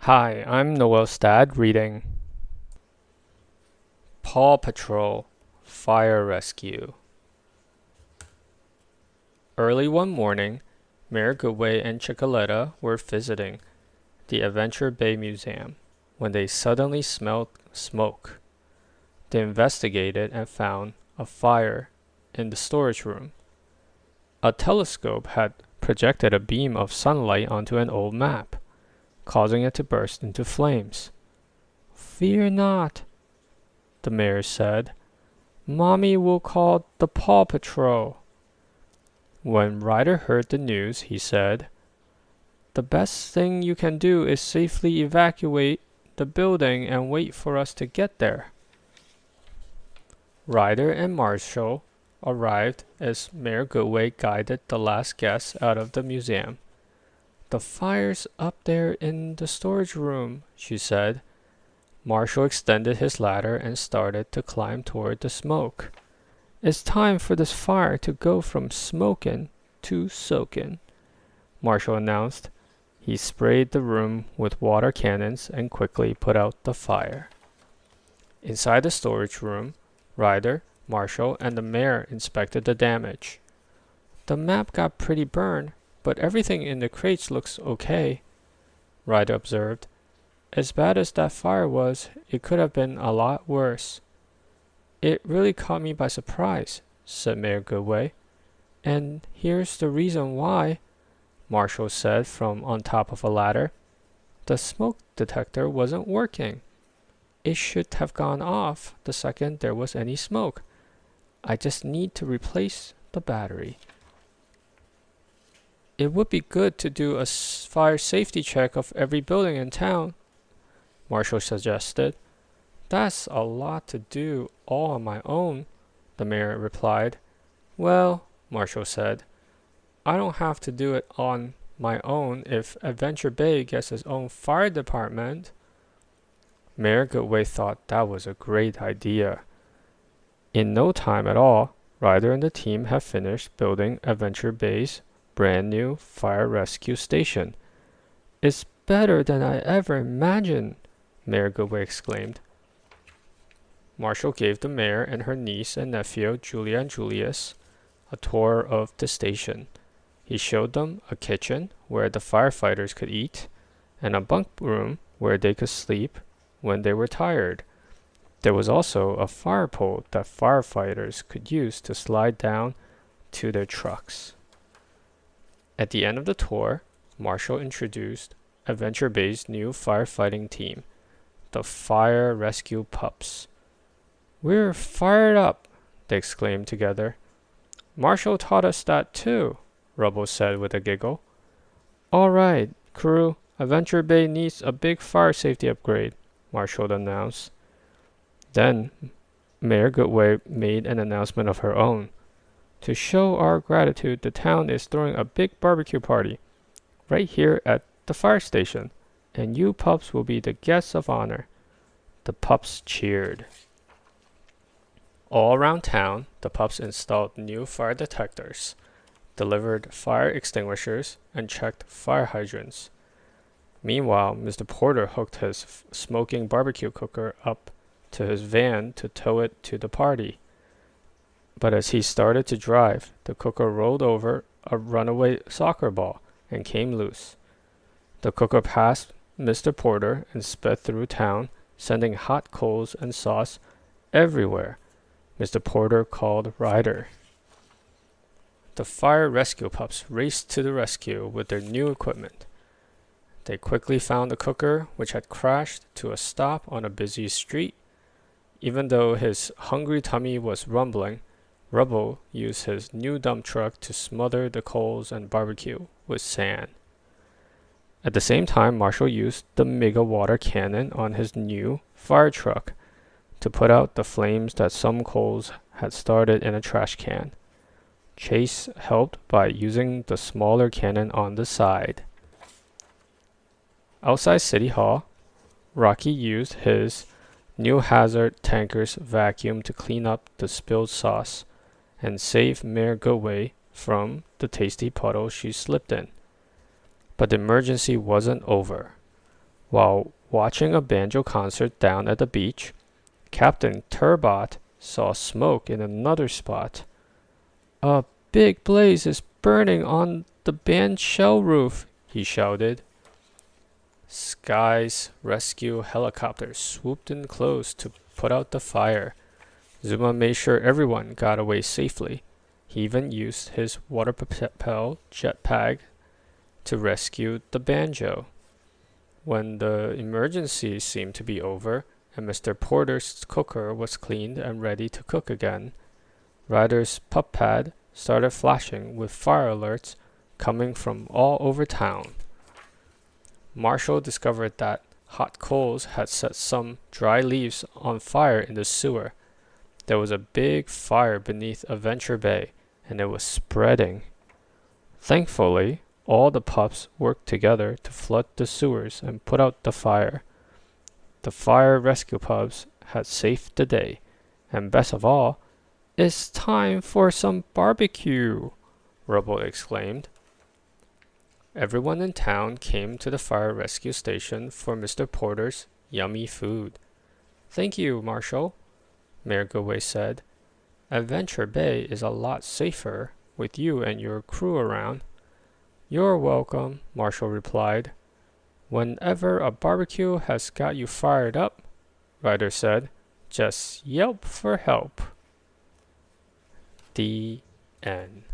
Hi, I'm Noel's dad reading Paw Patrol Fire Rescue. Early one morning, Mayor Goodway and Chicoletta were visiting the Adventure Bay Museum when they suddenly smelled smoke. They investigated and found a fire in the storage room. A telescope had projected a beam of sunlight onto an old map, causing it to burst into flames. "Fear not," the mayor said. "Mommy will call the Paw Patrol." When Ryder heard the news, he said, "The best thing you can do is safely evacuate the building and wait for us to get there." Ryder and Marshall arrived as Mayor Goodway guided the last guests out of the museum. "The fire's up there in the storage room," she said. Marshall extended his ladder and started to climb toward the smoke. "It's time for this fire to go from smokin' to soakin'," Marshall announced. He sprayed the room with water cannons and quickly put out the fire. Inside the storage room, Ryder, Marshall, and the mayor inspected the damage. "The map got pretty burned, but everything in the crates looks okay," Ryder observed. "As bad as that fire was, it could have been a lot worse." "It really caught me by surprise," said Mayor Goodway. "And here's the reason why," Marshall said from on top of a ladder. "The smoke detector wasn't working. It should have gone off the second there was any smoke. I just need to replace the battery." "It would be good to do a fire safety check of every building in town," Marshall suggested. "That's a lot to do all on my own," the mayor replied. "Well," Marshall said, "I don't have to do it on my own if Adventure Bay gets its own fire department." Mayor Goodway thought that was a great idea. In no time at all, Ryder and the team had finished building Adventure Bay's brand new fire rescue station. "It's better than I ever imagined," Mayor Goodway exclaimed. Marshall gave the mayor and her niece and nephew, Julia and Julius, a tour of the station. He showed them a kitchen where the firefighters could eat and a bunk room where they could sleep when they were tired. There was also a fire pole that firefighters could use to slide down to their trucks. At the end of the tour, Marshall introduced Adventure Bay's new firefighting team, the Fire Rescue Pups. "We're fired up," they exclaimed together. "Marshall taught us that too," Rubble said with a giggle. "All right, crew, Adventure Bay needs a big fire safety upgrade," Marshall announced. Then Mayor Goodway made an announcement of her own. "To show our gratitude, the town is throwing a big barbecue party right here at the fire station, and you pups will be the guests of honor." The pups cheered. All around town, the pups installed new fire detectors, delivered fire extinguishers, and checked fire hydrants. Meanwhile, Mr. Porter hooked his smoking barbecue cooker up to his van to tow it to the party. But as he started to drive, the cooker rolled over a runaway soccer ball and came loose. The cooker passed Mr. Porter and sped through town, sending hot coals and sauce everywhere. Mr. Porter called Ryder. The fire rescue pups raced to the rescue with their new equipment. They quickly found the cooker, which had crashed to a stop on a busy street. Even though his hungry tummy was rumbling, Rubble used his new dump truck to smother the coals and barbecue with sand. At the same time, Marshall used the mega water cannon on his new fire truck to put out the flames that some coals had started in a trash can. Chase helped by using the smaller cannon on the side. Outside City Hall, Rocky used his new hazard tanker's vacuum to clean up the spilled sauce and save Mayor Goodway from the tasty puddle she slipped in. But the emergency wasn't over. While watching a banjo concert down at the beach, Captain Turbot saw smoke in another spot. "A big blaze is burning on the band shell roof," he shouted. Sky's rescue helicopter swooped in close to put out the fire. Zuma made sure everyone got away safely. He even used his water-propelled jetpack to rescue the banjo. When the emergency seemed to be over, and Mr. Porter's cooker was cleaned and ready to cook again, Ryder's pup pad started flashing with fire alerts coming from all over town. Marshall discovered that hot coals had set some dry leaves on fire in the sewer. There was a big fire beneath Adventure Bay, and it was spreading. Thankfully, all the pups worked together to flood the sewers and put out the fire. The fire rescue pups had saved the day, and best of all, "It's time for some barbecue," Rubble exclaimed. Everyone in town came to the fire rescue station for Mr. Porter's yummy food. "Thank you, Marshall," Mayor Goodway said. "Adventure Bay is a lot safer with you and your crew around." "You're welcome," Marshall replied. "Whenever a barbecue has got you fired up," Ryder said, "just yelp for help." The end.